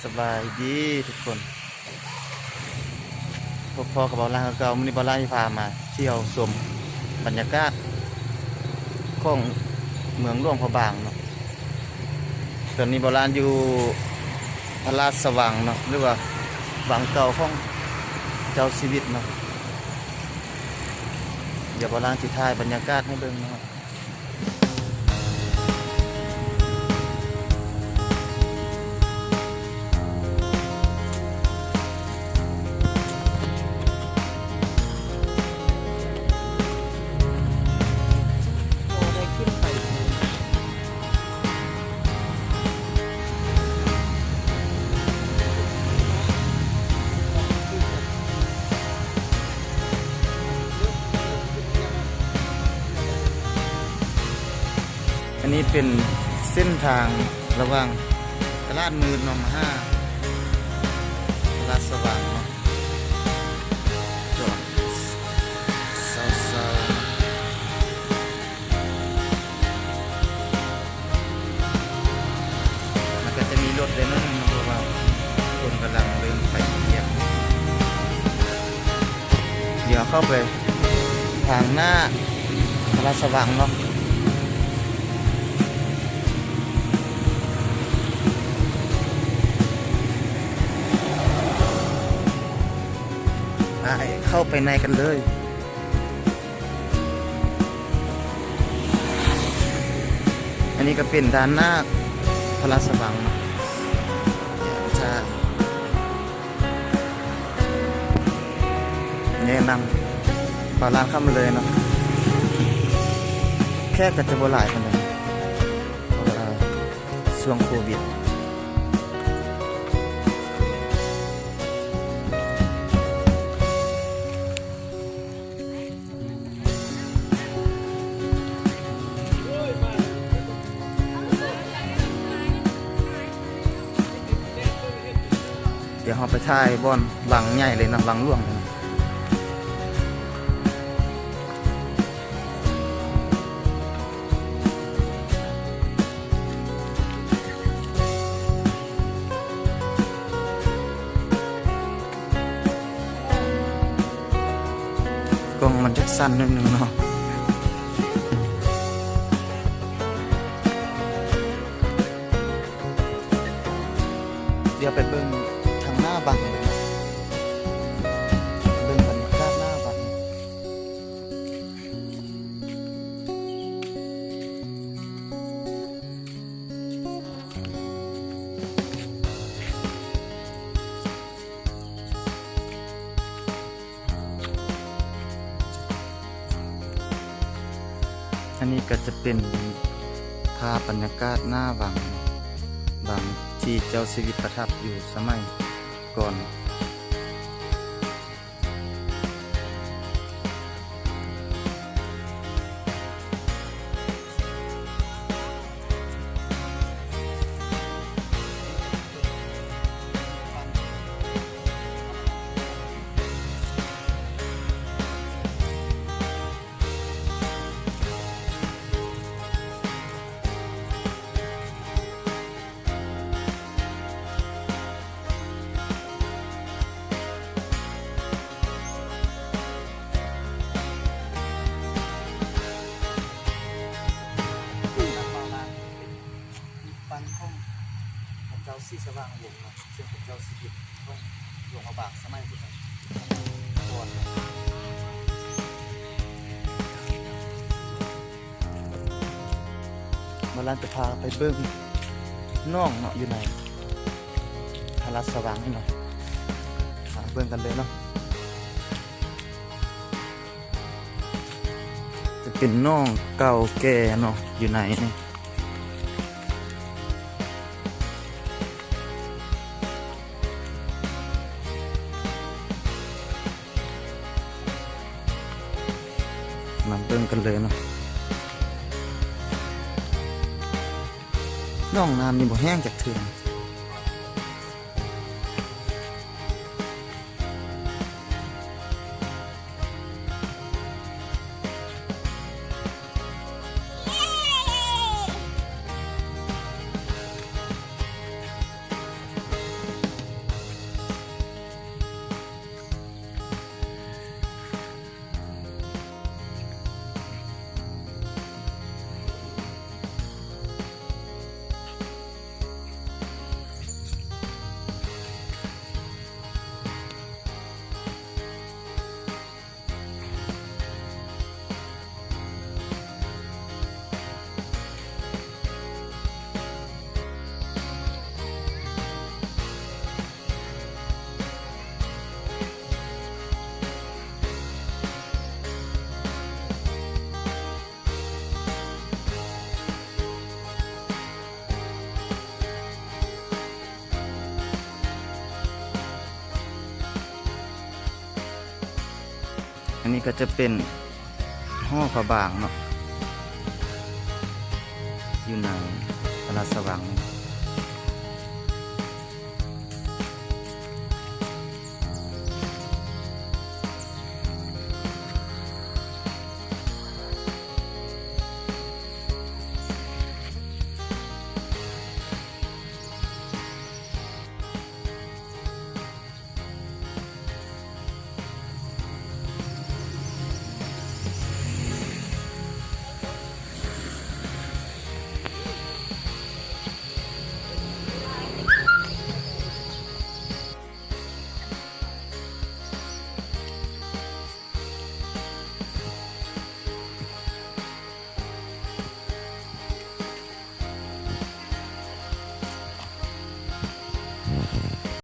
สบายดีทุกคนพอกับเบาล่างเก่ามื้อนี้เบาล่างที่พามาเที่ยวชมบรรยากาศของเมืองหลวงพระบางเนาะตอนนี้เบาล่างอยู่พระราชวังเนาะหรือว่าวังเก่าของเจ้าชีวิตเนาะเดี๋ยวเบาล่างสิถ่ายบรรยากาศให้เบิ่งเนาะอันนี้เป็นเส้นทางระหว่างตลาดมือนมห้าตลาดสว่างเนาะจอดเศร้าๆมันก็จะมีรถเลยนะเพราะว่าคนกำลังเริ่มไปเที่ยวเดี๋ยวเข้าไปทางหน้าตลาดสว่างเนาะเข้าไปในกันเลยอันนี้ก็เป็นด้านหน้าพระราชวังจะแนะนำปลาร้านเข้ามาเลยเนาะแค่ก็จะบ่หลายคนเลยเพราะว่าช่วงโควิดเดี๋ยวเราไปถ่ายบอนวังใหญ่เลยนะวังหลวงกล้องมันจะสั้นนิดนึงเนาะเดี๋ยวไปเบิ่งทางหน้าบังเลยเบิ่งบรรยากาศหน้าบังอันนี้ก็จะเป็นภาพบรรยากาศหน้าบังที่เจ้าชีวิตประทับอยู่สมัยก่อนเจ้าสีสว่างวงเนาะซึ่งเป็นเจ้าชีวิตของหลวงพระบางสมัยพุทธกาลก่อนมาลันจะพาไปเบิ่งน้องเนาะอยู่ในพระราชสว่างนี่เนาะเบิ่งกันเลยเนาะจะเป็นน้องเก่าแก่เนาะอยู่ในนี่มาเบิ่งกันเลยเนาะน้องน้ำนี่บ่แห้งจากเถื่อน อันนี้ก็จะเป็นห่อพระบางเนาะอยู่ในพระราชวัง